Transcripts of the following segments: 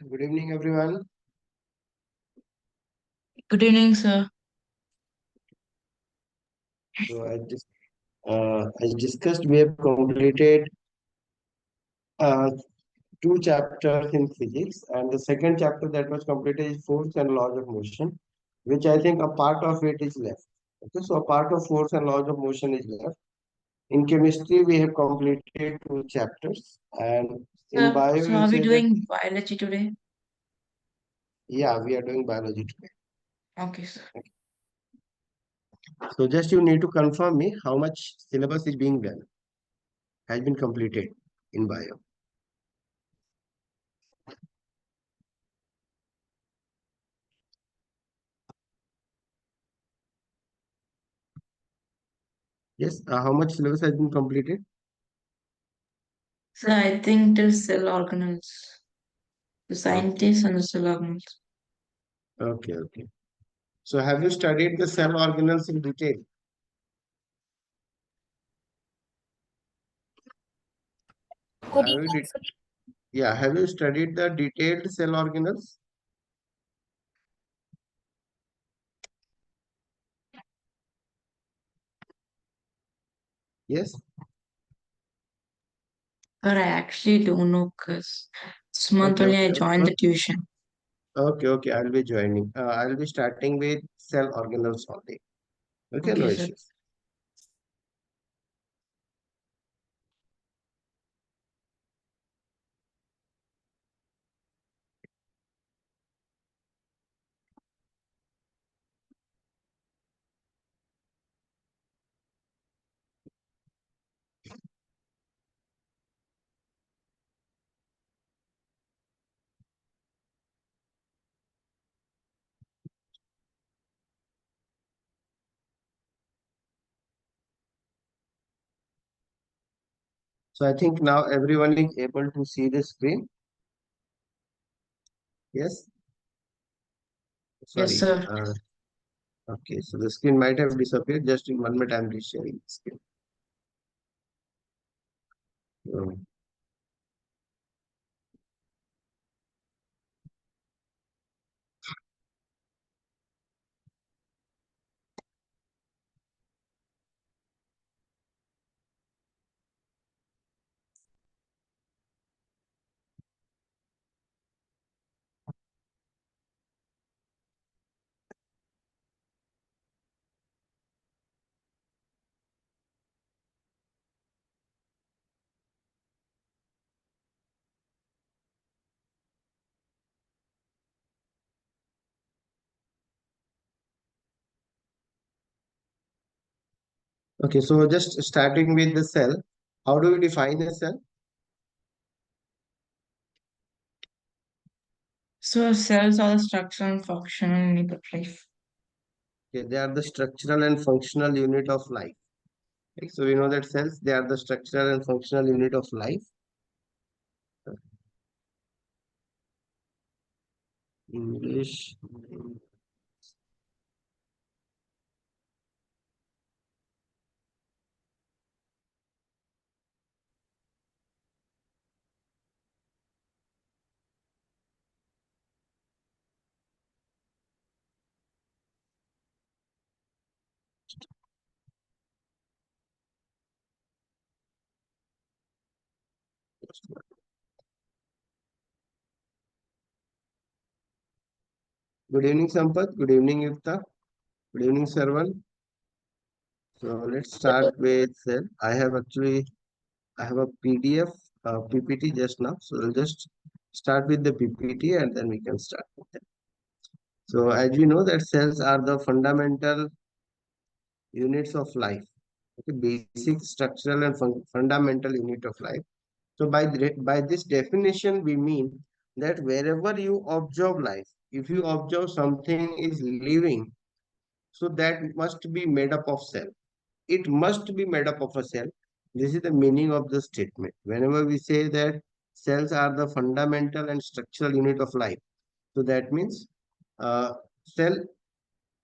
Good evening, everyone. Good evening, sir. So, as discussed, we have completed uh, two chapters in physics, and the second chapter that was completed is force and laws of motion, which I think a part of it is left. Okay, so a part of force and laws of motion is left. In chemistry, we have completed two chapters, and in Sir, bio, so you are we say that doing biology today? yeah, we are doing biology today. Okay, sir. So, just you need to confirm me how much syllabus is being done, has been completed in bio. Yes, how much syllabus has been completed? So I think till cell organelles, the Okay, scientists and the cell organelles. okay. So have you studied the cell organelles in detail? Could Have you you did, yeah, have you studied the detailed cell organelles? Yes. Sir, I actually don't know because this month Okay, only I okay, joined the okay, tuition. okay. I'll be joining. I'll be starting with cell organelles only. Okay, no Okay, sir. issues. So I think now everyone is able to see the screen. Yes. Yes, Sorry. sir. Okay. So the screen might have disappeared. Just in 1 minute, I'm sharing the screen. Um, Okay. So just starting with the cell. How do we define a cell? So cells are the structure and functional unit of life. Okay, they are the structural and functional unit of life. Okay, so we know that cells, they are the structural and functional unit of life. English. Good evening, Sampath. Good evening, Yukta. Good evening, Sarvan. So let's start with cell. I have a PDF, PPT just now. So I'll just start with the PPT and then we can start with it. So as we know that cells are the fundamental units of life. Okay, basic structural and fundamental unit of life. So by this definition, we mean that wherever you observe life, if you observe something is living, so that must be made up of cell. It must be made up of a cell. This is the meaning of the statement. Whenever we say that cells are the fundamental and structural unit of life, so that means uh, cell,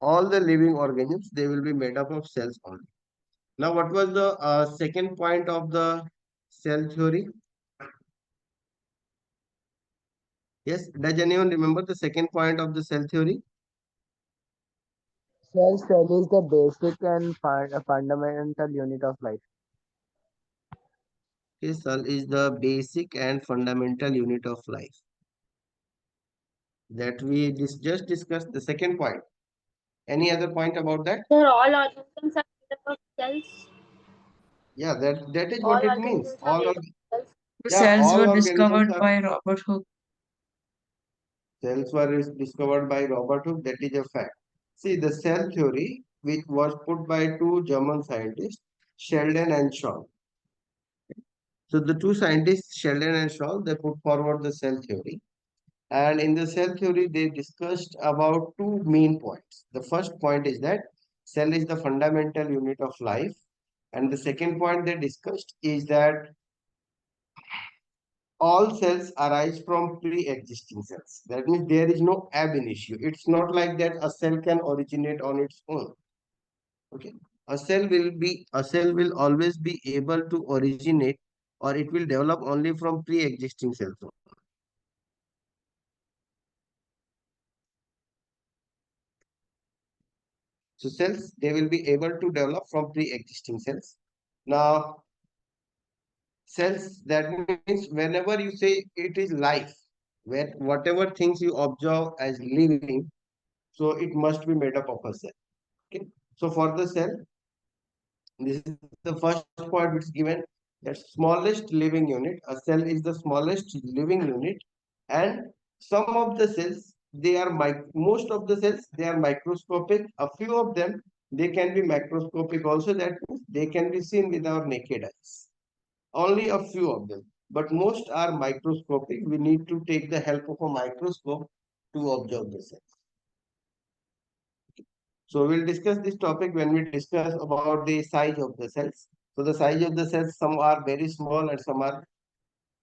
all the living organisms, they will be made up of cells only. Now, what was the second point of the cell theory? Yes, does anyone remember the second point of the cell theory? Cell is the basic and fundamental unit of life. Okay, cell is the basic and fundamental unit of life. That we just discussed the second point. Any other point about that? Sir, all organisms are made up of cells. Yeah, that is All what it means. organisms are made up of cells. The Yeah, cells all were organisms discovered are by Robert Hooke. cells were discovered by Robert Hooke. That is a fact. See, the cell theory, which was put by two German scientists, Sheldon and Shaw. So the two scientists, Sheldon and Shaw, they put forward the cell theory. And in the cell theory, they discussed about two main points. The first point is that cell is the fundamental unit of life. And the second point they discussed is that all cells arise from pre-existing cells. That means there is no ab initio. It's not like that a cell can originate on its own. Okay. A cell will always be able to originate, or it will develop only from pre-existing cells. So cells, they will be able to develop from pre-existing cells. Now, cells, that means whenever you say it is life, where whatever things you observe as living, so it must be made up of a cell. Okay. So for the cell, this is the first point which is given, that smallest living unit. A cell is the smallest living unit, and some of the cells, they are most of the cells, they are microscopic. A few of them, they can be macroscopic also. That means they can be seen with our naked eyes. Only a few of them, but most are microscopic. We need to take the help of a microscope to observe the cells. So we'll discuss this topic when we discuss about the size of the cells. So the size of the cells, some are very small and some are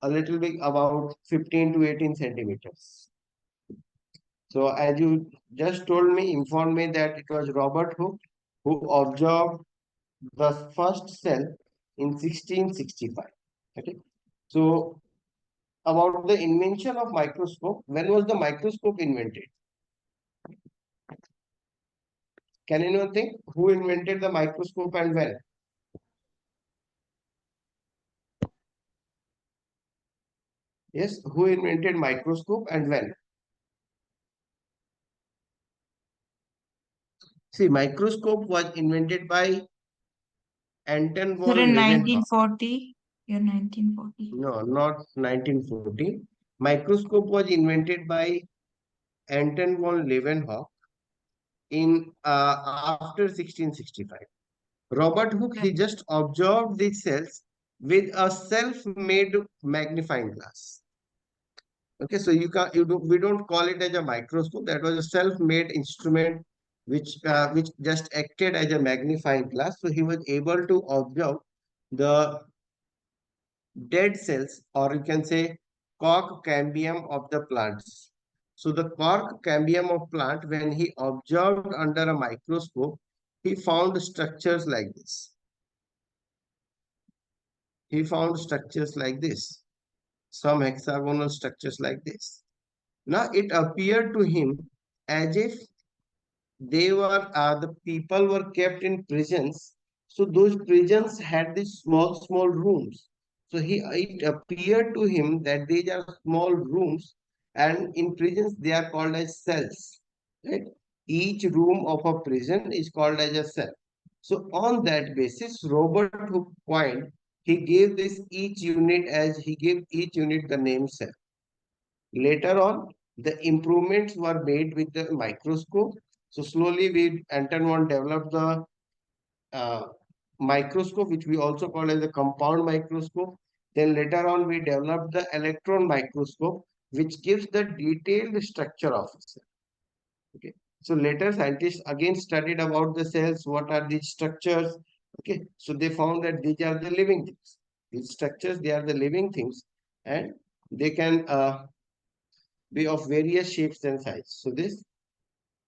a little big, about 15 to 18 centimeters. So as you just told me, informed me that it was Robert Hooke who observed the first cell in 1665. Okay. So about the invention of microscope, when was the microscope invented? Can anyone think who invented the microscope and when? Yes, who invented microscope and when? See, microscope was invented by Anton Sir, von in Leeuwenhoek. 1940, year 1940. No, not 1914. Microscope was invented by Anton von Leeuwenhoek in after 1665. Robert Hooke, he just observed these cells with a self-made magnifying glass. Okay, so we don't call it as a microscope. That was a self-made instrument which just acted as a magnifying glass. So he was able to observe the dead cells, or you can say cork cambium of the plants. So the cork cambium of plant, when he observed under a microscope, he found structures like this. He found structures like this, some hexagonal structures like this. Now it appeared to him as if the people were kept in prisons. So those prisons had these small rooms. So it appeared to him that these are small rooms, and in prisons they are called as cells. Right? Each room of a prison is called as a cell. So on that basis, Robert Hooke point, he gave each unit the name cell. Later on, the improvements were made with the microscope. So slowly, Anton von developed the uh, microscope, which we also call as the compound microscope. Then later on, we developed the electron microscope, which gives the detailed structure of a cell. Okay. So later, scientists again studied about the cells. What are these structures? Okay. So they found that these are the living things. These structures, they are the living things, and they can be of various shapes and sizes. So this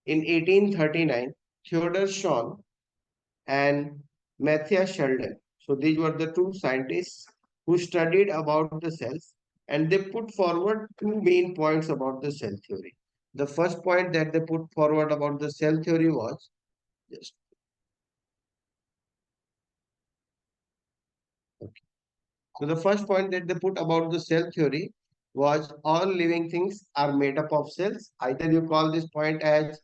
in 1839, Theodor Schwann and Matthia Sheldon. So these were the two scientists who studied about the cells. and they put forward two main points about the cell theory. The first point that they put forward about the cell theory was just okay. So the first point that they put about the cell theory was all living things are made up of cells. Either you call this point as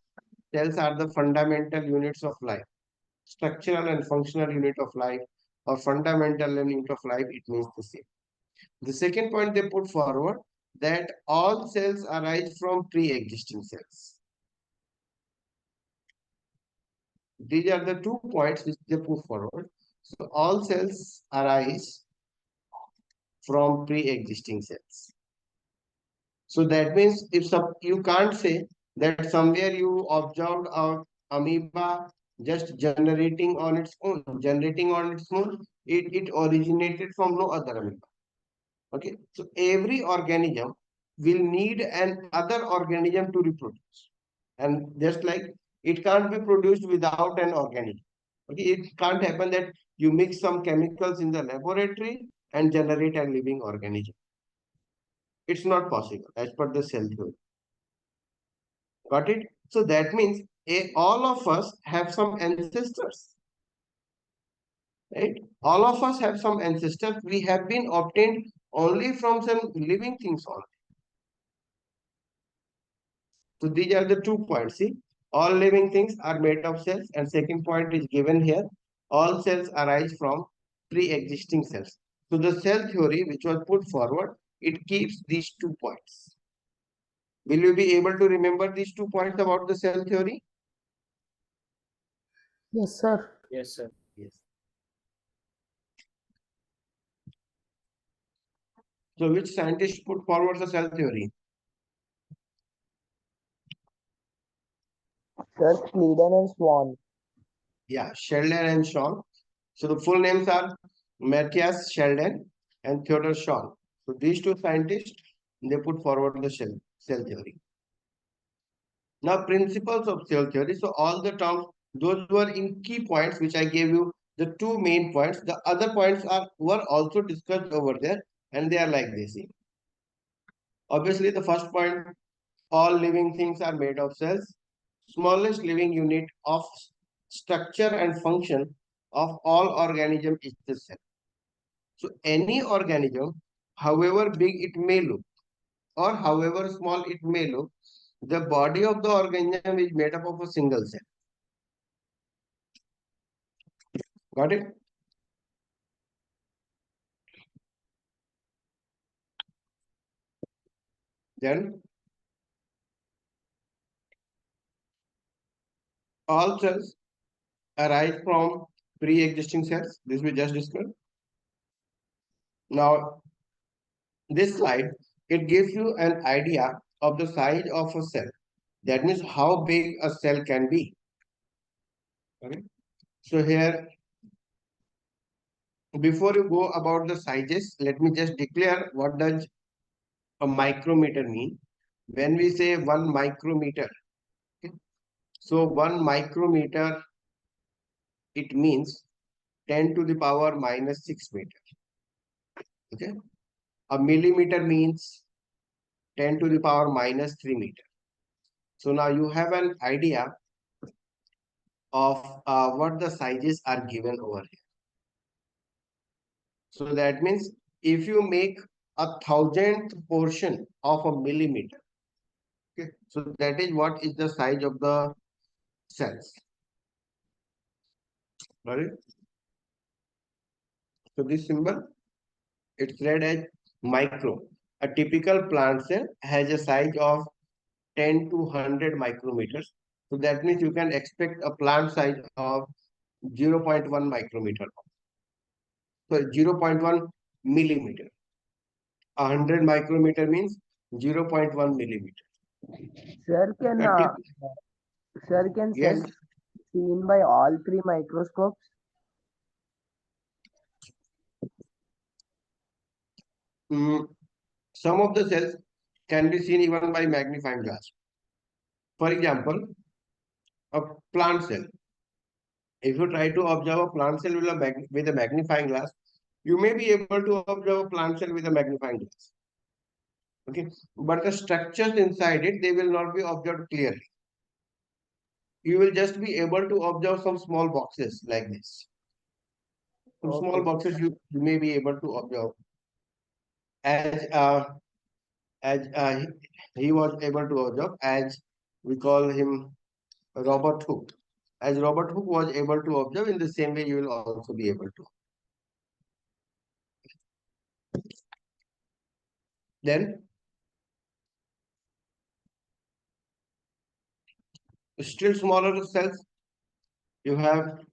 cells are the fundamental units of life, structural and functional unit of life, or fundamental unit of life, it means the same. The second point they put forward that all cells arise from pre-existing cells. These are the 2 points which they put forward. So all cells arise from pre-existing cells. So that means if you can't say that somewhere you observed a amoeba just generating on its own, it originated from no other amoeba. Okay, so every organism will need an other organism to reproduce, and just like it can't be produced without an organism. Okay, it can't happen that you mix some chemicals in the laboratory and generate a living organism. It's not possible as per the cell theory. Got it? So that means all of us have some ancestors, right? All of us have some ancestors. We have been obtained only from some living things only. So these are the 2 points. See, all living things are made of cells, and second point is given here. All cells arise from pre-existing cells. So the cell theory which was put forward, it keeps these 2 points. Will you be able to remember these 2 points about the cell theory? Yes, sir. Yes, sir. Yes. So which scientist put forward the cell theory? Sir, Cleden and Swan. Yeah, Sheldon and Shawn. So the full names are Matthias Sheldon and Theodore Shawn. So these two scientists, they put forward the cell theory. Now, principles of cell theory. So all the terms, those were in key points, which I gave you the two main points. The other points were also discussed over there, and they are like this. See? Obviously, the first point, all living things are made of cells. Smallest living unit of structure and function of all organism is the cell. So any organism, however big it may look, or however small it may look, the body of the organism is made up of a single cell. Got it? Then all cells arise from pre-existing cells. This we just discussed. Now, this slide, it gives you an idea of the size of a cell. That means how big a cell can be. Okay. So here, before you go about the sizes, let me just declare what does a micrometer mean. When we say 1 micrometer, okay, so 1 micrometer, it means 10 to the power minus 6 meter. Okay. A millimeter means 10 to the power minus 3 meter. So now you have an idea of what the sizes are given over here. So that means if you make 1,000th portion of a millimeter, okay, so that is what is the size of the cells. Right? So this symbol, it's read as micro. A typical plant cell has a size of 10 to 100 micrometers. So that means you can expect a plant size of 0.1 micrometer. So 0.1 millimeter. 100 micrometer means 0.1 millimeter. Sir, can Yes. cells seen by all three microscopes? Some of the cells can be seen even by magnifying glass. For example, a plant cell. If you try to observe a plant cell with a magnifying glass, you may be able to observe a plant cell with a magnifying glass. Okay, but the structures inside it, they will not be observed clearly. You will just be able to observe some small boxes like this. Some small Okay, boxes you may be able to observe as he was able to observe, as we call him Robert Hooke. As Robert Hooke was able to observe, in the same way you will also be able to. Then still smaller cells, you have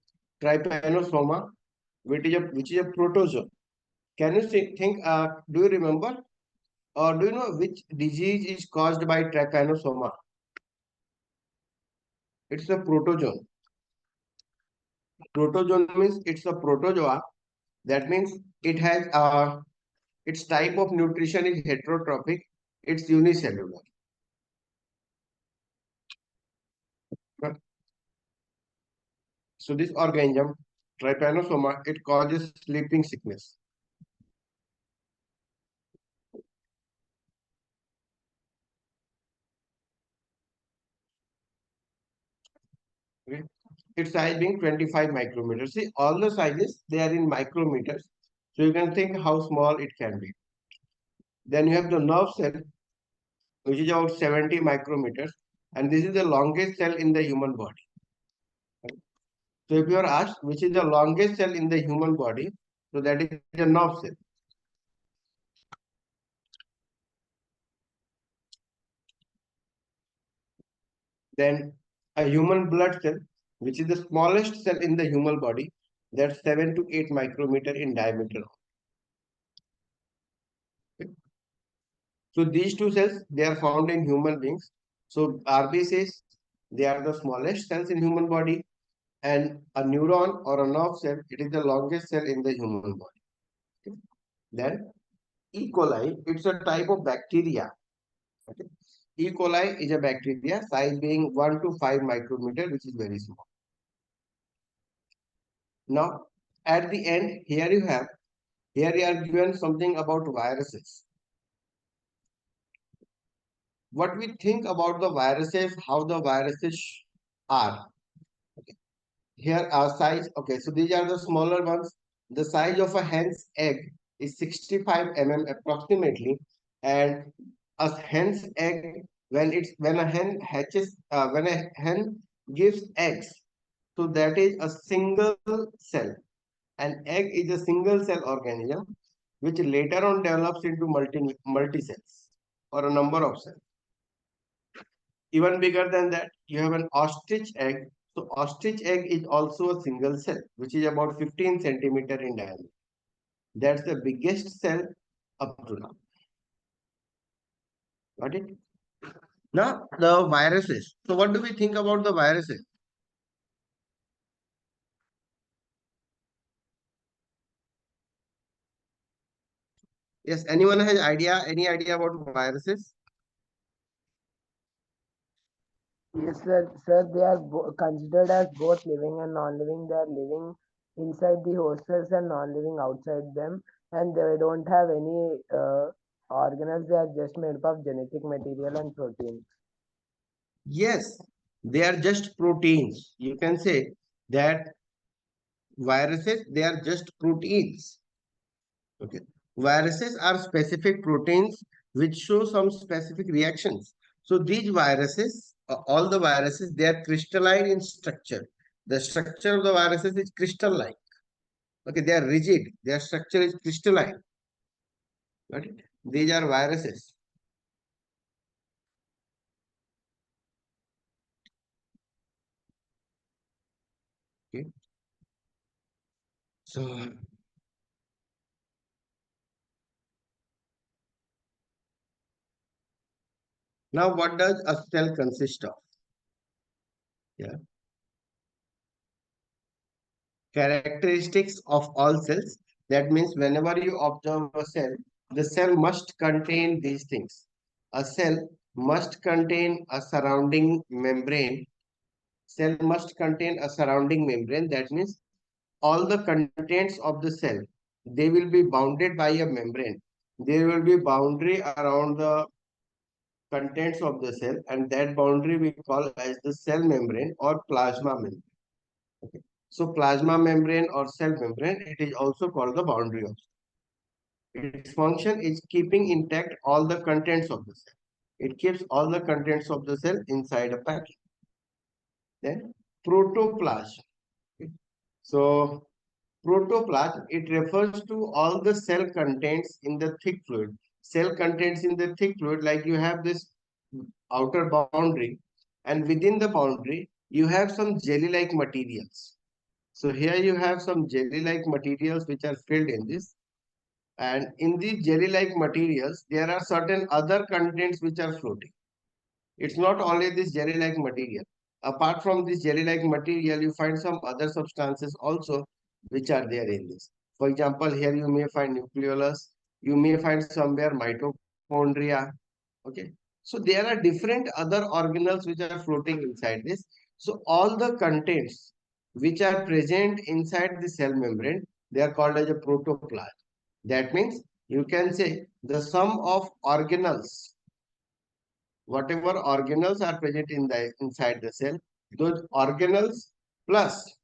trypanosoma, which is a protozoa. Can you think? Do you remember or do you know which disease is caused by trypanosoma? It's a protozoan. Protozoan means it's a protozoa. That means it has its type of nutrition is heterotrophic. It's unicellular. So this organism, trypanosoma, it causes sleeping sickness. Okay. Its size being 25 micrometers. See, all the sizes, they are in micrometers. So you can think how small it can be. Then you have the nerve cell, which is about 70 micrometers. And this is the longest cell in the human body. So if you are asked which is the longest cell in the human body, so that is the nerve cell. Then a human blood cell, which is the smallest cell in the human body, that's 7 to 8 micrometer in diameter. So these two cells, they are found in human beings. So RBCs, they are the smallest cells in human body, and a neuron or a nerve cell, it is the longest cell in the human body. Okay. Then E. coli, it's a type of bacteria. Okay. E. coli is a bacteria, size being 1 to 5 micrometer, which is very small. Now, at the end, here you are given something about viruses. What we think about the viruses, how the viruses are. Okay. Here our size, okay, so these are the smaller ones. The size of a hen's egg is 65 mm approximately, and a hen's egg, when a hen hatches, when a hen gives eggs, so that is a single cell. An egg is a single cell organism which later on develops into multi cells or a number of cells. Even bigger than that, you have an ostrich egg. So ostrich egg is also a single cell, which is about 15 centimeter in diameter. That's the biggest cell up to now. Got it? Now the viruses. So what do we think about the viruses? Yes, anyone has any idea about viruses? yes, sir. Sir, they are considered as both living and non-living. They are living inside the host cells and non-living outside them, and they don't have any organelles. They are just made up of genetic material and protein. Yes, they are just proteins. You can say that viruses, they are just proteins. Okay. Viruses are specific proteins which show some specific reactions. So these viruses, all the viruses, they are crystalline in structure. The structure of the viruses is crystalline. Okay, they are rigid. Their structure is crystalline. Got it? These are viruses. Okay. So now what does a cell consist of? Yeah. Characteristics of all cells. That means whenever you observe a cell, the cell must contain these things. A cell must contain a surrounding membrane. Cell must contain a surrounding membrane. That means all the contents of the cell, they will be bounded by a membrane. there will be boundary around the contents of the cell, and that boundary we call as the cell membrane or plasma membrane. Okay. So plasma membrane or cell membrane, it is also called the boundary of cell. Its function is keeping intact all the contents of the cell. It keeps all the contents of the cell inside a packet. Then protoplasm. Okay. So protoplasm, it refers to all the cell contents in the thick fluid. Cell contents in the thick fluid, like you have this outer boundary, and within the boundary, you have some jelly-like materials. So here you have some jelly-like materials which are filled in this. And in these jelly-like materials, there are certain other contents which are floating. It's not only this jelly-like material. Apart from this jelly-like material, you find some other substances also which are there in this. For example, here you may find nucleolus, you may find somewhere mitochondria. Okay. So there are different other organelles which are floating inside this. So all the contents which are present inside the cell membrane, they are called as a protoplasm. That means you can say the sum of organelles, whatever organelles are present in the inside the cell, those organelles plus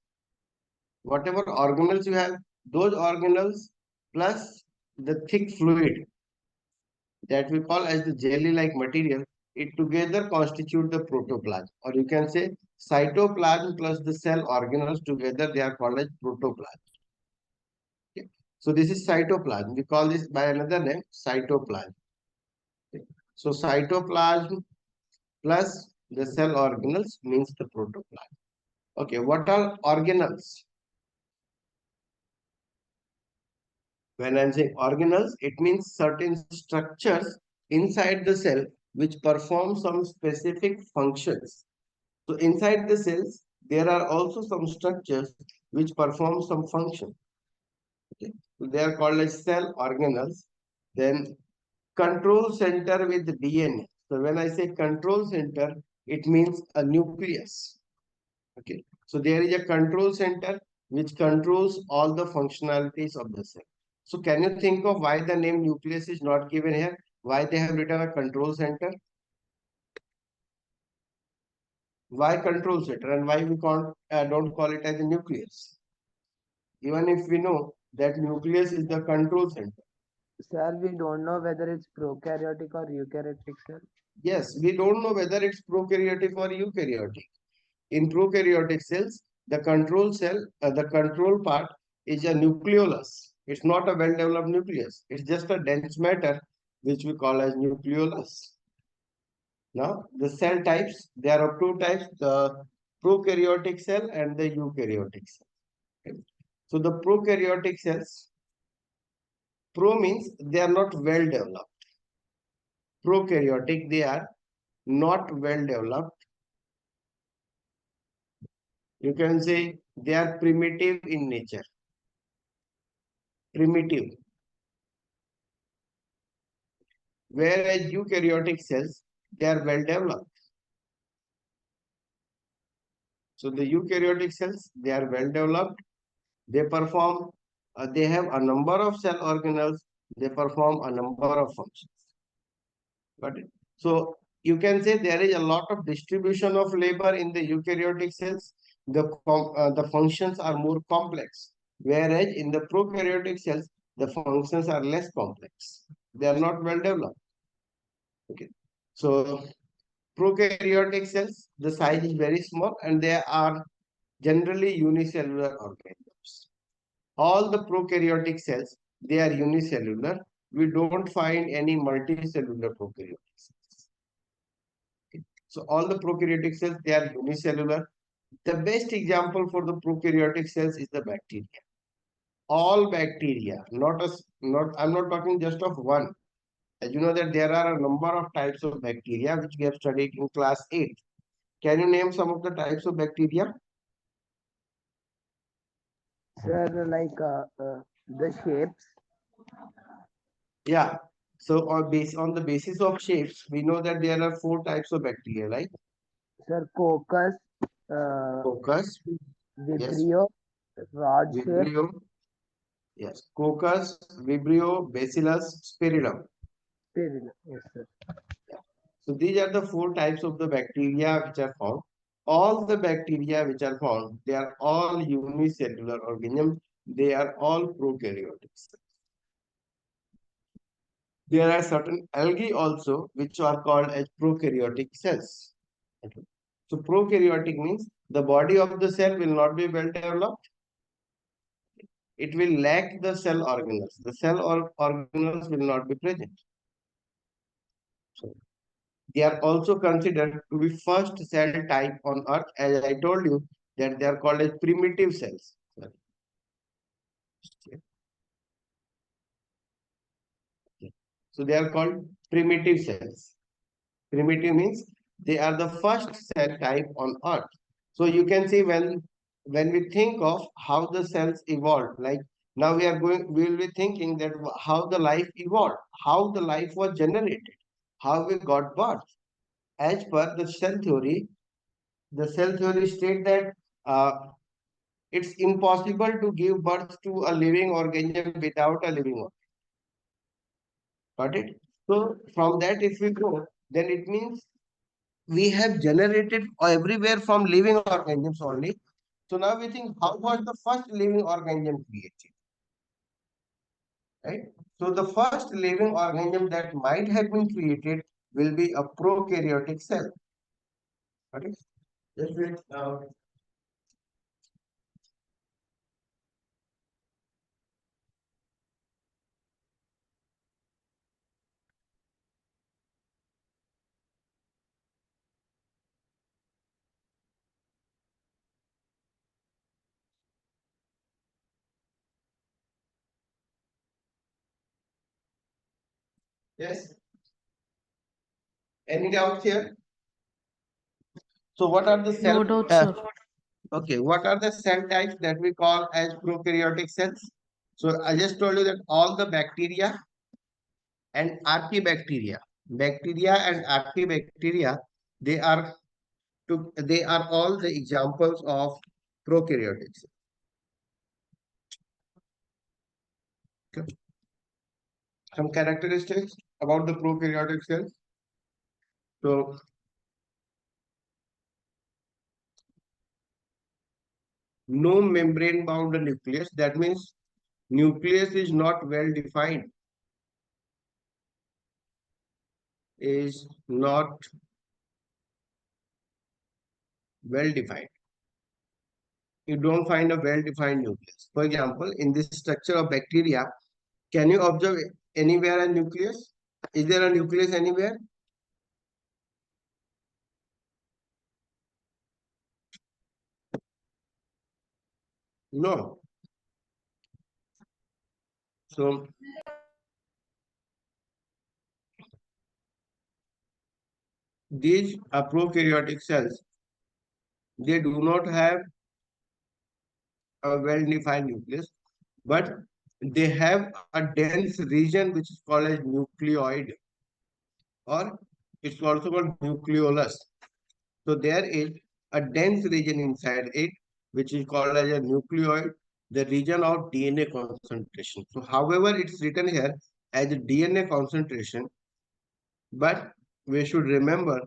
whatever organelles you have, those organelles plus the thick fluid that we call as the jelly-like material, it together constitute the protoplasm, or you can say cytoplasm plus the cell organelles together, they are called as protoplasm. Okay. So this is cytoplasm. We call this by another name cytoplasm. Okay. So cytoplasm plus the cell organelles means the protoplasm. Okay, what are organelles? When I'm saying organelles, it means certain structures inside the cell which perform some specific functions. So inside the cells, there are also some structures which perform some function. Okay. So they are called as cell organelles. Then control center with DNA. So when I say control center, it means a nucleus. Okay. So there is a control center which controls all the functionalities of the cell. So can you think of why the name nucleus is not given here? Why they have written a control center? Why control center and why we don't call it as a nucleus? Even if we know that nucleus is the control center. Sir, we don't know whether it's prokaryotic or eukaryotic cell. Yes, we don't know whether it's prokaryotic or eukaryotic. In prokaryotic cells, the control cell, the control part is a nucleolus. It's not a well-developed nucleus. It's just a dense matter, which we call as nucleolus. Now, the cell types, there are two types, the prokaryotic cell and the eukaryotic cell. Okay. So the prokaryotic cells, pro means they are not well developed. Prokaryotic, they are not well developed. You can say they are primitive in nature. Primitive. Whereas eukaryotic cells, they are well developed. So the eukaryotic cells, they are well developed. They perform, they have a number of cell organelles. They perform a number of functions. Got it? So you can say there is a lot of distribution of labor in the eukaryotic cells. The functions are more complex. Whereas in the prokaryotic cells, the functions are less complex. They are not well developed. Okay. So prokaryotic cells, the size is very small and they are generally unicellular organisms. All the prokaryotic cells, they are unicellular. We don't find any multicellular prokaryotic cells. Okay. So all the prokaryotic cells, they are unicellular. The best example for the prokaryotic cells is the bacteria. All bacteria, I'm not talking just of one. As you know that there are a number of types of bacteria which we have studied in class 8. Can you name some of the types of bacteria? Sir, like the shapes. Yeah. So on the basis of shapes, we know that there are 4 types of bacteria, right? Sir, coccus, uh, Focus, yes, vibrio, rod shape, Vibrio, Yes. Coccus, Vibrio, Bacillus, Spiridium. Yes, sir. So these are the four types of the bacteria which are found. All the bacteria which are found, they are all unicellular organisms. They are all prokaryotic. There are certain algae also which are called as prokaryotic cells. Okay. So prokaryotic means the body of the cell will not be well developed. It will lack the cell organelles. The cell or organelles will not be present. So they are also considered to be first cell type on Earth. As I told you that they are called as primitive cells. Sorry. Okay. So they are called primitive cells. Primitive means they are the first cell type on Earth. So you can see when we think of how the cells evolved, like now we will be thinking that how the life evolved, how the life was generated, how we got birth. As per the cell theory state that uh, it's impossible to give birth to a living organism without a living organism. Got it? So from that, if we go, then it means we have generated everywhere from living organisms only. So now we think, how was the first living organism created? Right? So the first living organism that might have been created will be a prokaryotic cell. Okay? Just wait. Yes. Any doubts here? So what are the No cell? doubt, sir. Okay, what are the cell types that we call as prokaryotic cells? So I just told you that all the bacteria and bacteria and archaebacteria, they are they are all the examples of prokaryotic cells. Okay. Some characteristics about the prokaryotic cells. So no membrane bound nucleus. That means nucleus is not well defined. Is not well defined. You don't find a well defined nucleus. For example, in this structure of bacteria, can you observe anywhere a nucleus? Is there a nucleus anywhere? No. So these are prokaryotic cells. They do not have a well-defined nucleus, but they have a dense region which is called as nucleoid, or it's also called nucleolus. So there is a dense region inside it, which is called as a nucleoid, the region of DNA concentration. So however, it's written here as a DNA concentration, but we should remember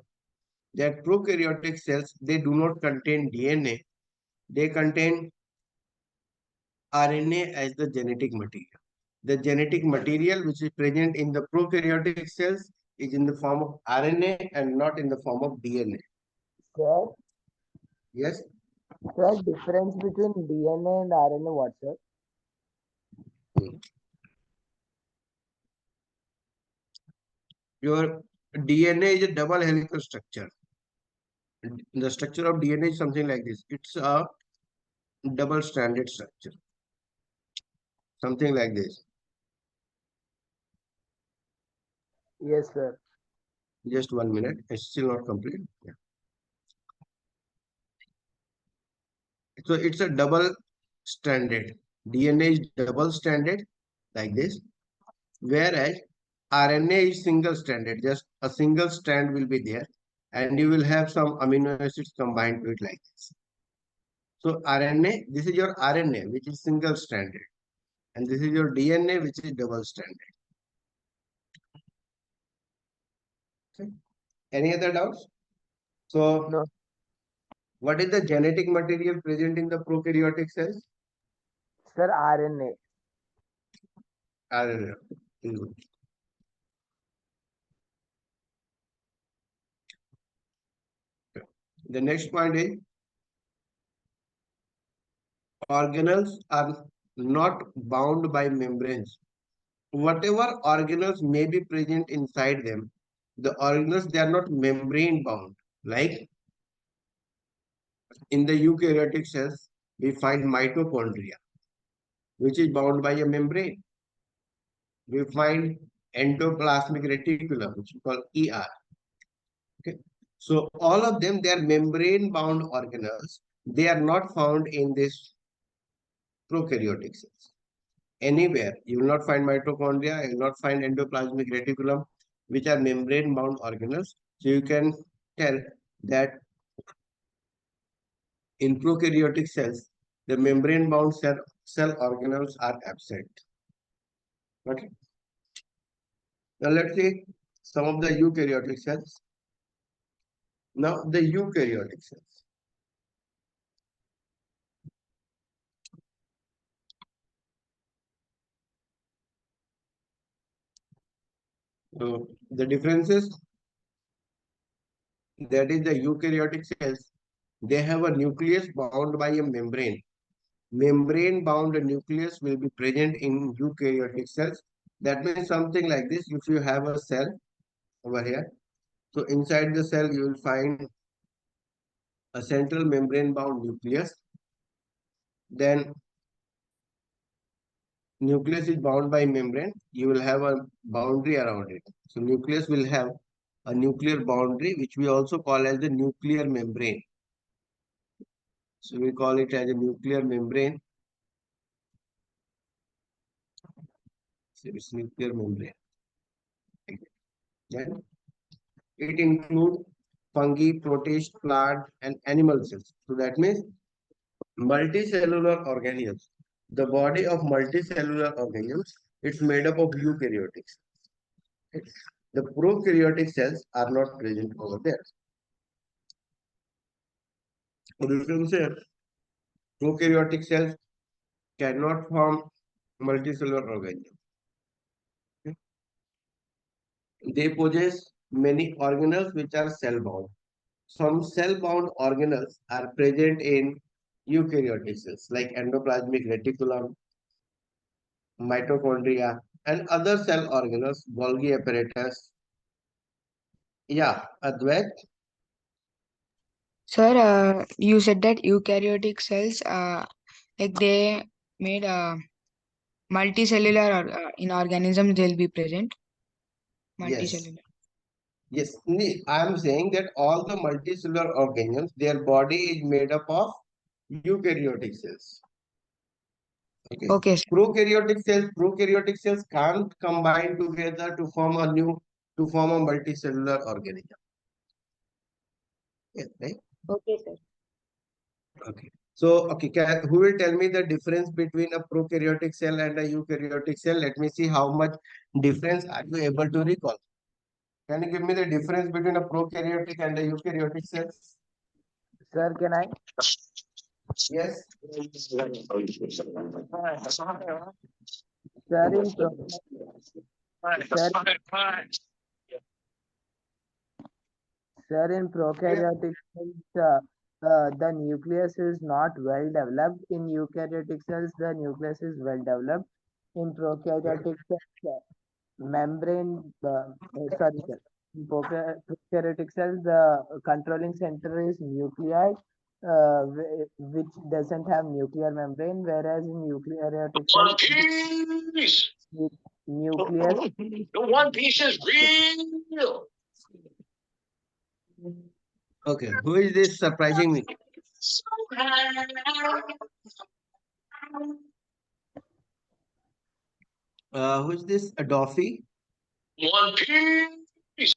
that prokaryotic cells, they do not contain DNA, they contain RNA as the genetic material. The genetic material which is present in the prokaryotic cells is in the form of RNA and not in the form of DNA. Sir, Yes. sir, difference between DNA and RNA, what, sir? Your DNA is a double helical structure. The structure of DNA is something like this. It's a double stranded structure. Something like this. Yes, sir. Just 1 minute. It's still not complete. Yeah. So it's a double stranded. DNA is double stranded like this. Whereas RNA is single stranded. Just a single strand will be there. And you will have some amino acids combined to it like this. So RNA, this is your RNA, which is single stranded. and this is your DNA, which is double stranded. Okay. Any other doubts? So, No. what is the genetic material present in the prokaryotic cells? Sir, RNA. RNA. Good. The next point is organelles are not bound by membranes. Whatever organelles may be present inside them, the organelles, they are not membrane bound. Like in the eukaryotic cells, we find mitochondria, which is bound by a membrane. We find endoplasmic reticulum, which we call ER. Okay. So all of them, they are membrane bound organelles. They are not found in this prokaryotic cells. Anywhere, you will not find mitochondria, you will not find endoplasmic reticulum, which are membrane bound organelles. So you can tell that in prokaryotic cells, the membrane bound cell organelles are absent. Okay. Now let's see some of the eukaryotic cells. Now the eukaryotic cells. So the differences, that is the eukaryotic cells, they have a nucleus bound by a membrane. Membrane bound nucleus will be present in eukaryotic cells. That means something like this. If you have a cell over here, so inside the cell you will find a central membrane bound nucleus. Then nucleus is bound by membrane. You will have a boundary around it. So nucleus will have a nuclear boundary, which we also call as the nuclear membrane. So we call it as a nuclear membrane. So it's nuclear membrane. Then it includes fungi, protists, plant, and animal cells. So that means multicellular organelles. The body of multicellular organelles, it's made up of eukaryotic cells. The prokaryotic cells are not present over there. So you can say prokaryotic cells cannot form multicellular organelles. Okay. They possess many organelles which are cell bound. Some cell bound organelles are present in eukaryotic cells like endoplasmic reticulum, mitochondria, and other cell organelles, Golgi apparatus. Yeah, Advait. Sir, you said that eukaryotic cells, like they made multicellular or, in organisms they'll be present. Yes. Multicellular. Yes. I am saying that all the multicellular organelles, their body is made up of eukaryotic cells. Okay. Okay, sir. Prokaryotic cells can't combine together to form a multicellular organism. Yes, right? Okay, sir. Okay. So, okay, who will tell me the difference between a prokaryotic cell and a eukaryotic cell? Let me see how much difference are you able to recall. Can you give me the difference between a prokaryotic and a eukaryotic cells? Sir, can I? Yes. Sir, sir, sir, in prokaryotic cells, the nucleus is not well developed. In eukaryotic cells, the nucleus is well developed. In prokaryotic cells, membrane, sorry, sir. In prokaryotic cells, the controlling center is nuclei, which doesn't have nuclear membrane, whereas in eukaryotic One cells, Piece. nucleus. The One Piece is real. Okay. Who is this surprising me? Who is this? Adolphi? One Piece.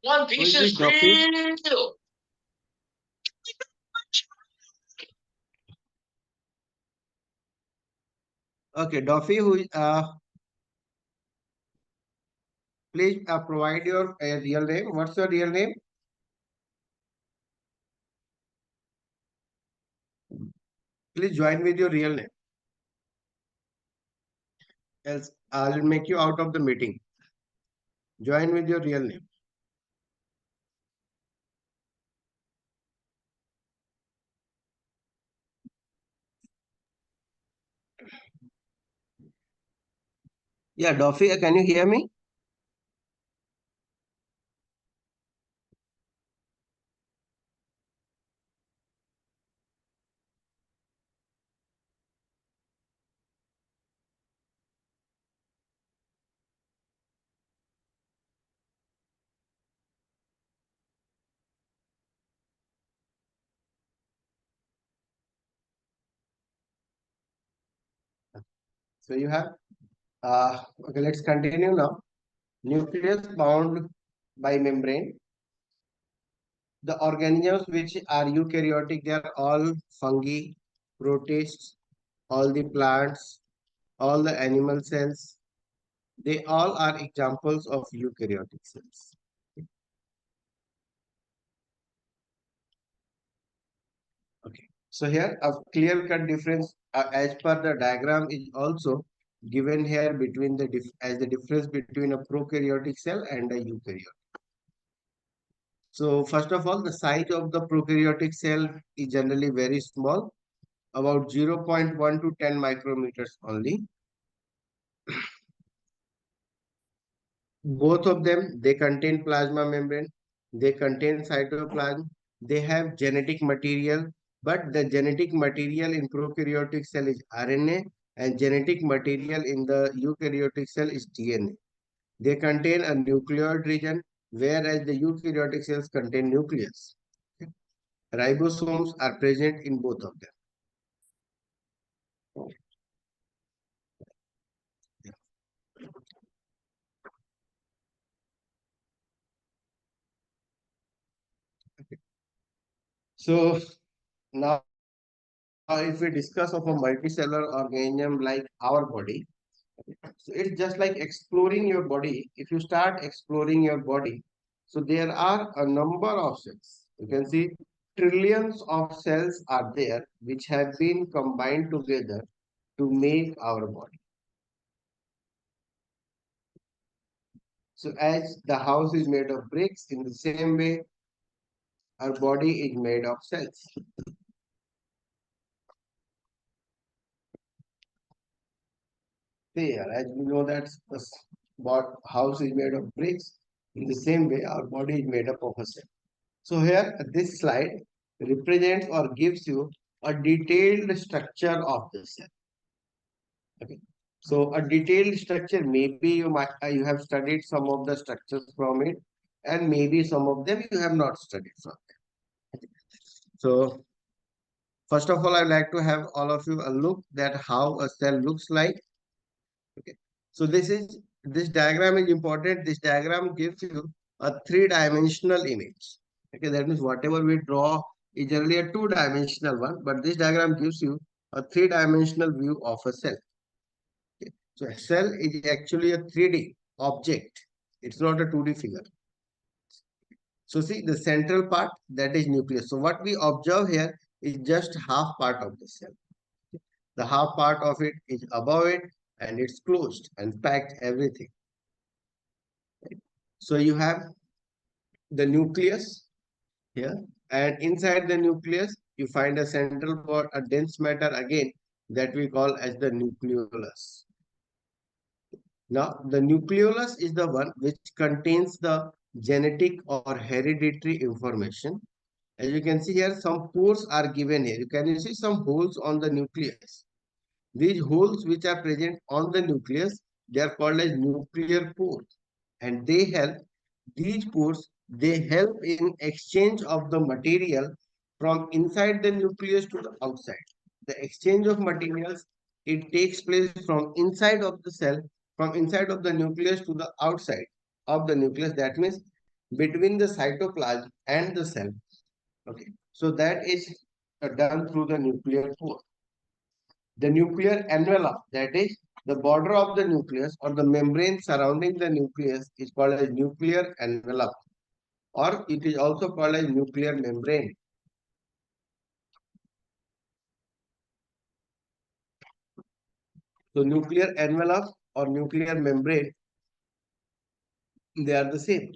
One Who Piece is this is Dolphy? real. Okay, Duffy, please provide your real name. What's your real name? Please join with your real name. Else I'll make you out of the meeting. Join with your real name. Yeah, Duffy, can you hear me? So you have okay, let's continue now. Nucleus bound by membrane. The organisms which are eukaryotic, they are all fungi, protists, all the plants, all the animal cells. They all are examples of eukaryotic cells. Okay. So here a clear-cut difference as per the diagram is also given here between as the difference between a prokaryotic cell and a eukaryotic. So first of all, the size of the prokaryotic cell is generally very small, about 0.1 to 10 micrometers only. Both of them, they contain plasma membrane, they contain cytoplasm, they have genetic material, but the genetic material in prokaryotic cell is RNA and genetic material in the eukaryotic cell is DNA. They contain a nucleoid region, whereas the eukaryotic cells contain nucleus. Okay. Ribosomes are present in both of them. Okay. So now if we discuss of a multicellular organism like our body, so it's just like exploring your body. If you start exploring your body, so there are a number of cells. You can see trillions of cells are there which have been combined together to make our body. So as the house is made of bricks, in the same way, our body is made of cells. There, as we know that the house is made of bricks, in the same way, our body is made up of a cell. So here, this slide represents or gives you a detailed structure of the cell. Okay. So a detailed structure, maybe you have studied some of the structures from it, and maybe some of them you have not studied from it. Okay. So first of all, I'd like to have all of you a look at how a cell looks like. Okay. So this diagram is important. This diagram gives you a three-dimensional image. Okay, that means whatever we draw is generally a two-dimensional one, but this diagram gives you a three-dimensional view of a cell. Okay. So a cell is actually a 3D object. It's not a 2D figure. So see the central part, that is nucleus. So what we observe here is just half part of the cell. The half part of it is above it and it's closed and packed everything. So you have the nucleus here, and inside the nucleus you find a central core, a dense matter again that we call as the nucleolus. Now the nucleolus is the one which contains the genetic or hereditary information. As you can see here, some pores are given here. You can see some holes on the nucleus. These holes which are present on the nucleus, they are called as nuclear pores, and these pores, they help in exchange of the material from inside the nucleus to the outside. The exchange of materials, it takes place from inside of the cell, from inside of the nucleus to the outside of the nucleus. That means between the cytoplasm and the cell. Okay, so that is done through the nuclear pore. The nuclear envelope, that is the border of the nucleus or the membrane surrounding the nucleus, is called as nuclear envelope, or it is also called as nuclear membrane. So nuclear envelope or nuclear membrane, they are the same.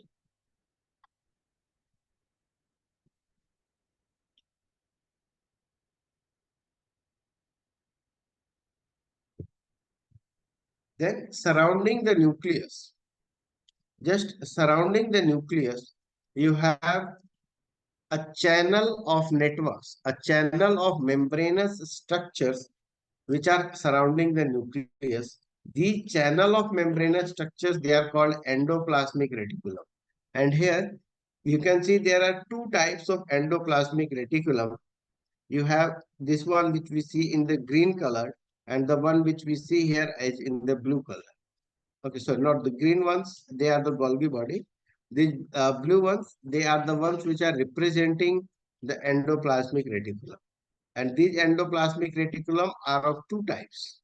Then surrounding the nucleus, just surrounding the nucleus, you have a channel of networks, a channel of membranous structures which are surrounding the nucleus. The channel of membranous structures, they are called endoplasmic reticulum. And here you can see there are two types of endoplasmic reticulum. You have this one which we see in the green color and the one which we see here as in the blue color. Okay, so not the green ones, they are the Golgi body. The blue ones, they are the ones which are representing the endoplasmic reticulum. And these endoplasmic reticulum are of two types.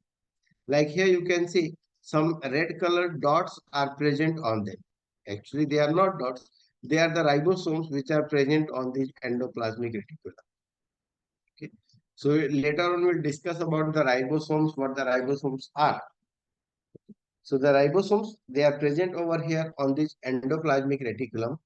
Like here you can see some red colored dots are present on them. Actually, they are not dots. They are the ribosomes which are present on the endoplasmic reticulum. Okay. So later on we'll discuss about the ribosomes, what the ribosomes are. So the ribosomes, they are present over here on this endoplasmic reticulum.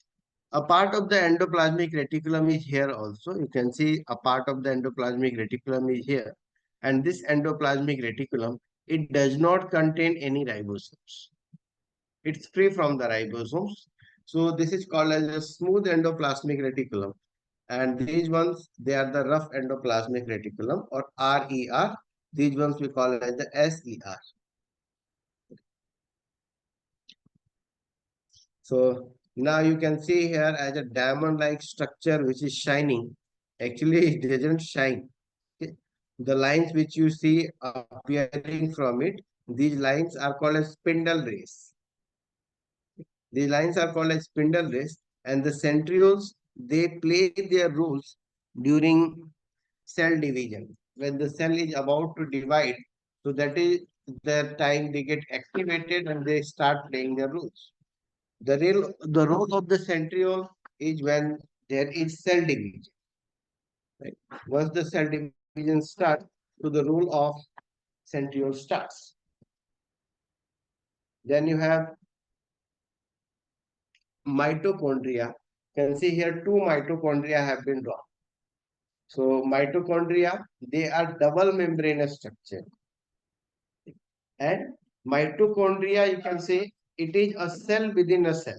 A part of the endoplasmic reticulum is here also. You can see a part of the endoplasmic reticulum is here. And this endoplasmic reticulum, it does not contain any ribosomes. It's free from the ribosomes. So this is called as a smooth endoplasmic reticulum. And these ones, they are the rough endoplasmic reticulum or RER. These ones we call as the SER. So now you can see here as a diamond-like structure which is shining. Actually, it doesn't shine. Okay. The lines which you see appearing from it, these lines are called as spindle rays. These lines are called as spindle rays, and the centrioles, they play their roles during cell division. When the cell is about to divide, so that is the time they get activated and they start playing their roles. The role of the centriole is when there is cell division. Right? Once the cell division starts, so the role of centriole starts. Then you have mitochondria. You can see here two mitochondria have been drawn. So mitochondria, they are double membranous structure. And mitochondria, you can say it is a cell within a cell.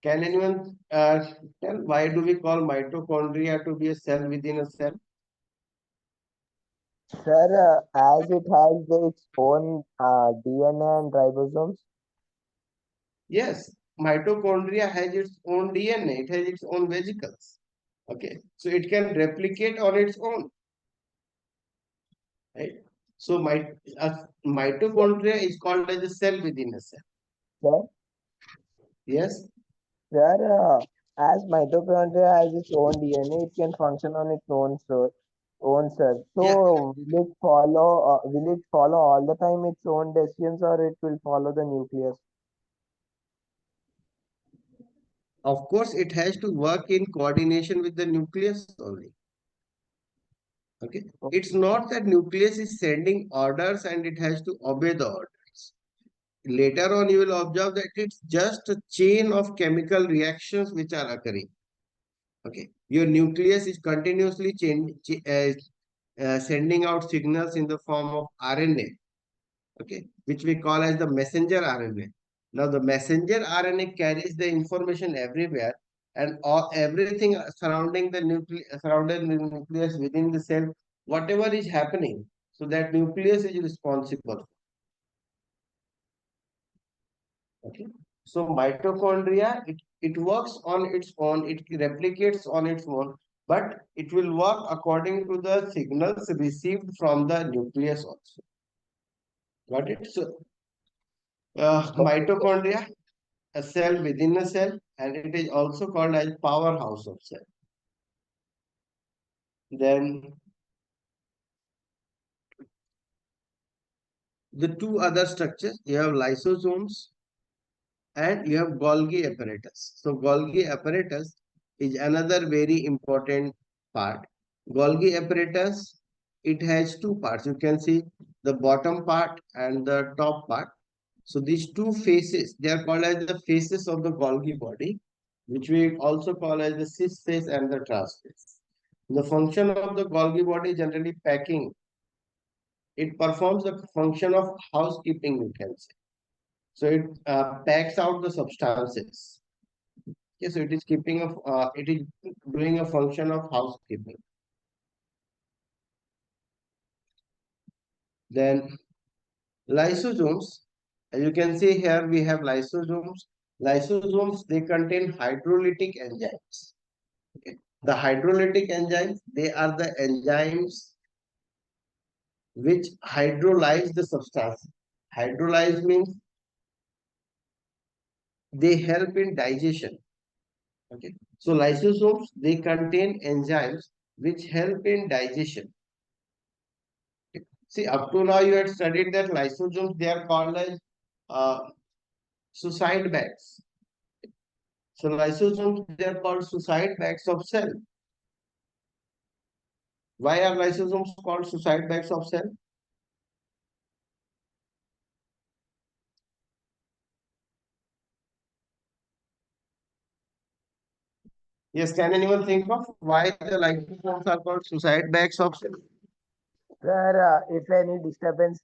Can anyone tell why do we call mitochondria to be a cell within a cell? Sir, as it has its own DNA and ribosomes. Yes, mitochondria has its own DNA, it has its own vesicles. Okay, so it can replicate on its own. Right? So mitochondria is called as a cell within a cell. Sir, Yes. sir, as mitochondria has its own DNA, it can function on its own, sir. Own, sir. Yeah. So will it follow all the time its own decisions, or it will follow the nucleus? Of course, it has to work in coordination with the nucleus only. Okay. It's not that nucleus is sending orders and it has to obey the orders. Later on, you will observe that it's just a chain of chemical reactions which are occurring. Okay. Your nucleus is continuously sending out signals in the form of RNA. Okay. Which we call as the messenger RNA. Now, the messenger RNA carries the information everywhere, and everything surrounding the nucleus within the cell, whatever is happening, so that nucleus is responsible. Okay. So mitochondria, it works on its own, it replicates on its own, but it will work according to the signals received from the nucleus also. Got it? So mitochondria, a cell within a cell, and it is also called as powerhouse of cell. Then the two other structures, you have lysosomes and you have Golgi apparatus. So Golgi apparatus is another very important part. Golgi apparatus, it has two parts. You can see the bottom part and the top part. So these two faces, they are called as the faces of the Golgi body, which we also call as the cis face and the trans face. The function of the Golgi body is generally packing. It performs the function of housekeeping, you can say. So it packs out the substances. Okay, so it is it is doing a function of housekeeping. Then lysosomes, as you can see here, we have lysosomes. Lysosomes, they contain hydrolytic enzymes. Okay. The hydrolytic enzymes, they are the enzymes which hydrolyze the substance. Hydrolyze means they help in digestion. Okay. So lysosomes, they contain enzymes which help in digestion. Okay. See, up to now you had studied that lysosomes, they are called as uh, suicide bags. So lysosomes, they are called suicide bags of cell. Why are lysosomes called suicide bags of cell? Yes, can anyone think of why the lysosomes are called suicide bags of cell? Sir, if any disturbance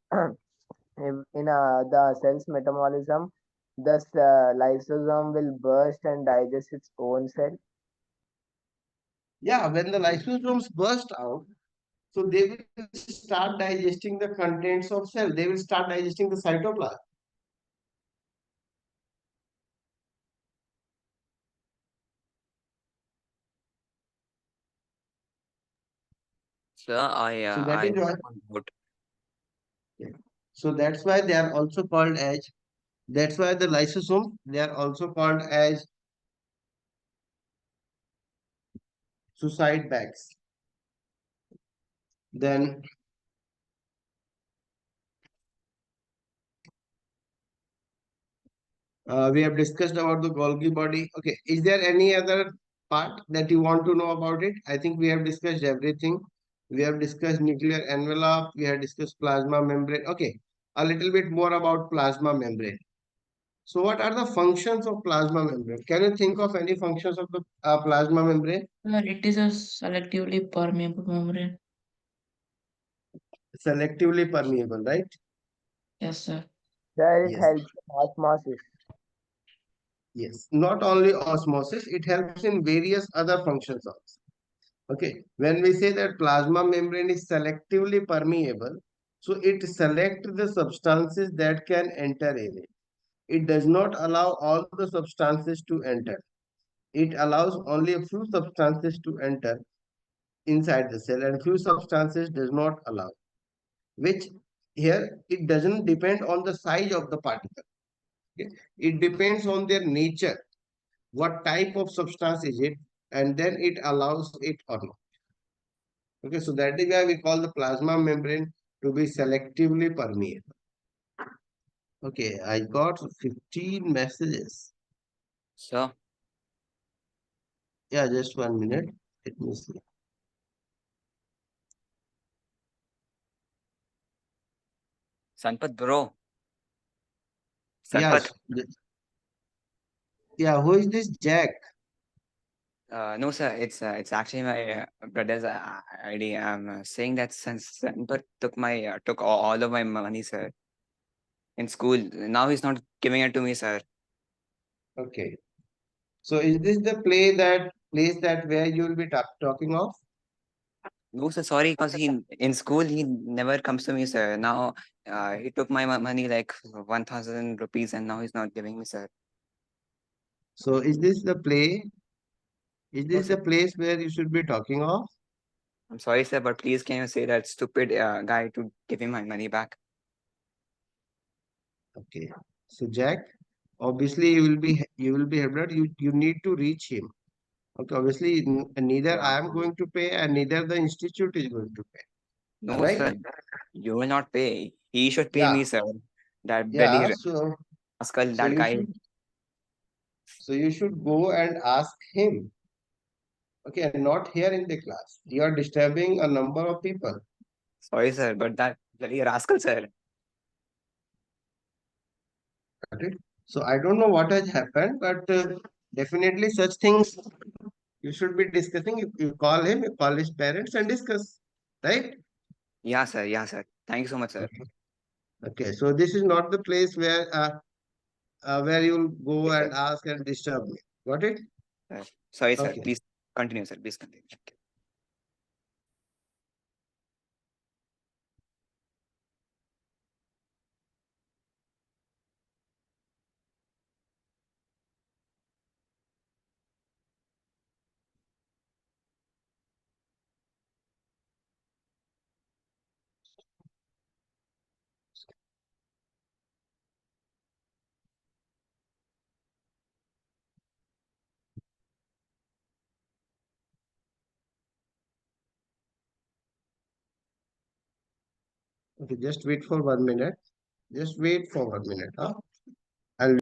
in the cell's metabolism, the lysosome will burst and digest its own cell. Yeah, when the lysosomes burst out, so they will start digesting the contents of cell. They will start digesting the cytoplasm. Sir, So that I is why. have one doubt. Yeah. So that's why they are also called as. That's why the lysosomes, they are also called as suicide bags. Then we have discussed about the Golgi body. Okay, is there any other part that you want to know about it? I think we have discussed everything. We have discussed nuclear envelope. We have discussed plasma membrane. Okay, a little bit more about plasma membrane. So what are the functions of plasma membrane? Can you think of any functions of the plasma membrane? It is a selectively permeable membrane. Selectively permeable, right? Yes, sir. Sir, it Yes. helps in osmosis. Yes. Not only osmosis, it helps in various other functions also. Okay. When we say that plasma membrane is selectively permeable, so it selects the substances that can enter in it. It does not allow all the substances to enter. It allows only a few substances to enter inside the cell and few substances does not allow, which here it doesn't depend on the size of the particle. Okay? It depends on their nature, what type of substance is it, and then it allows it or not. Okay, so that is why we call the plasma membrane to be selectively permeable. Okay, I got 15 messages. Sir, Yeah, just 1 minute. Let me see. Sanpat bro. Yes. Sanpat. Yeah, who is this Jack? No, sir. It's actually my brother's ID. I'm saying that since Sanpat took all of my money, sir, in school. Now he's not giving it to me, sir. Okay. So is this the place that where you will be talking of? No, sir. Sorry, because he in school he never comes to me, sir. Now he took my money like 1,000 rupees, and now he's not giving me, sir. So is this the play? Is No, this sir. the place where you should be talking of? I'm sorry, sir, but please can you say that stupid guy to give him my money back? Okay. So Jack, obviously you will be helped. You need to reach him. Okay. Obviously, neither I am going to pay and neither the institute is going to pay. No, Right? sir. You will not pay. He should pay Yeah. me, sir. That Yeah, bloody so rascal, so that you guy. should go and ask him. Okay, and not here in the class. You are disturbing a number of people. Sorry, sir, but that bloody rascal, sir. Got it? So I don't know what has happened, but definitely such things you should be discussing. You call him, you call his parents and discuss, right? Yeah, sir. Yeah, sir. Thank you so much, sir. Okay, so this is not the place where you'll go Yes, sir. and ask and disturb me. Got it? Sorry, sir. Okay. Please continue, sir. Please continue. Thank you. Okay, just wait for 1 minute. Just wait for 1 minute. Huh? I'll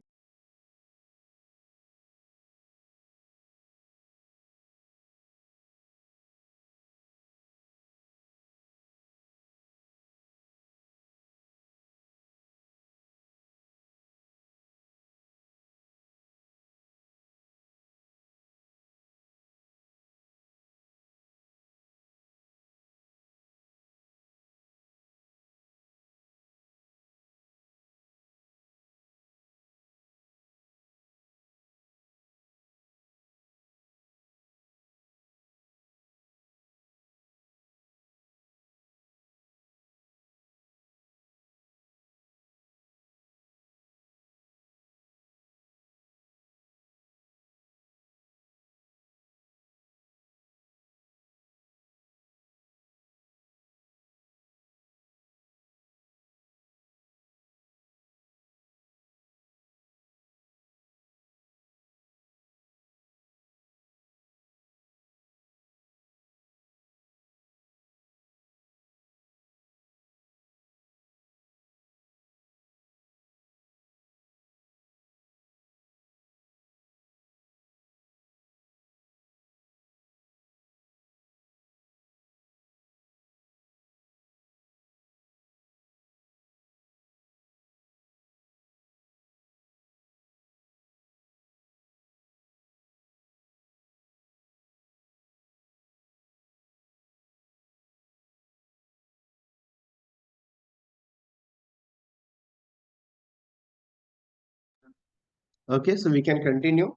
okay, so we can continue.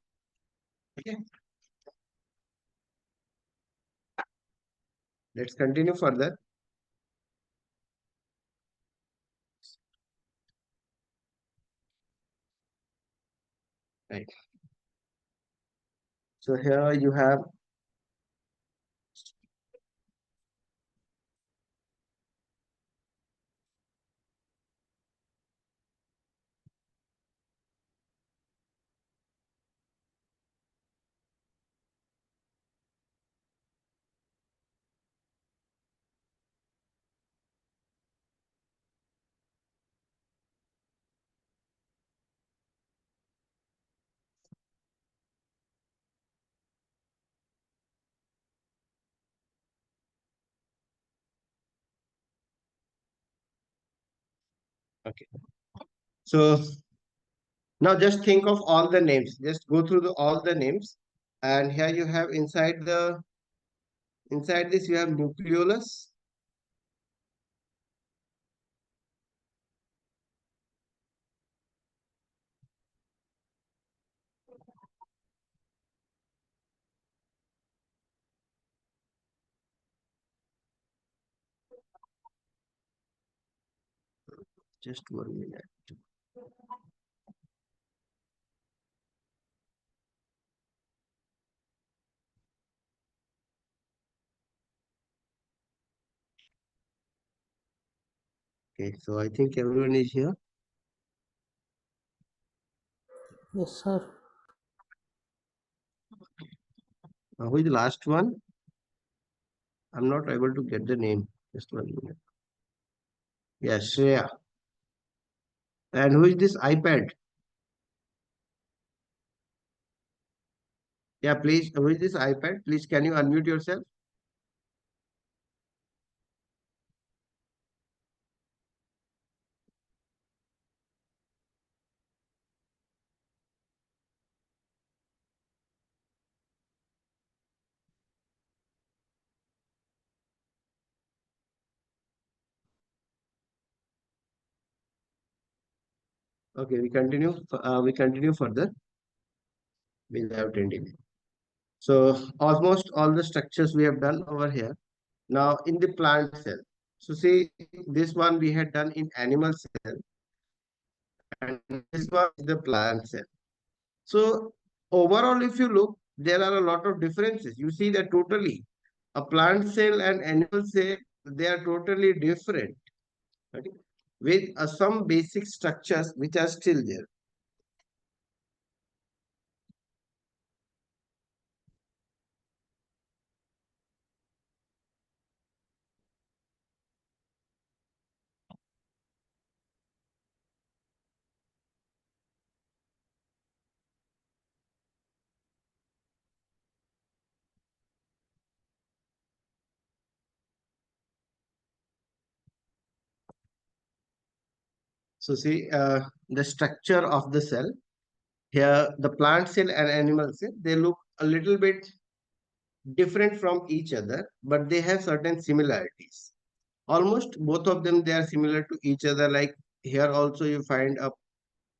Okay. Let's continue further. Right. So here you have okay. So now just think of all the names. Just go through all the names, and here you have inside this you have nucleolus. Just 1 minute. Okay, so I think everyone is here. Yes, sir. Who is the last one? I'm not able to get the name. Just 1 minute. Yes, Shreya. And who is this iPad? Yeah, please. Who is this iPad? Please, can you unmute yourself? Okay, we continue. We continue further without ending. So almost all the structures we have done over here. Now in the plant cell. So see, this one we had done in animal cell, and this one is the plant cell. So overall, if you look, there are a lot of differences. You see that totally a plant cell and animal cell, they are totally different. Okay? With some basic structures which are still there. So see the structure of the cell. Here, the plant cell and animal cell, they look a little bit different from each other, but they have certain similarities. Almost both of them, they are similar to each other. Like here also you find a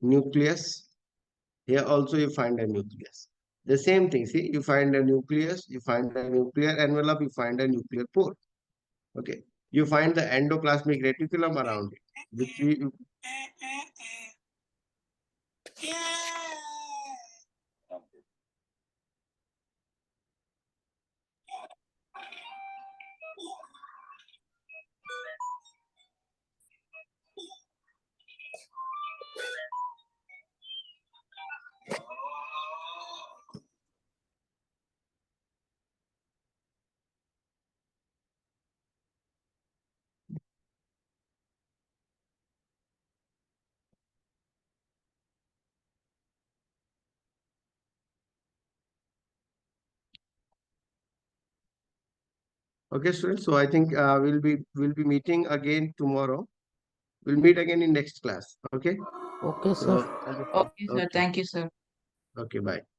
nucleus. Here also you find a nucleus. The same thing, see, you find a nucleus, you find a nuclear envelope, you find a nuclear pore. Okay. You find the endoplasmic reticulum around it, which we okay, students. So I think we'll be meeting again tomorrow. We'll meet again in next class. Okay. Okay, sir. So Thank you, sir. Okay, sir. okay, Thank you, sir. okay, bye.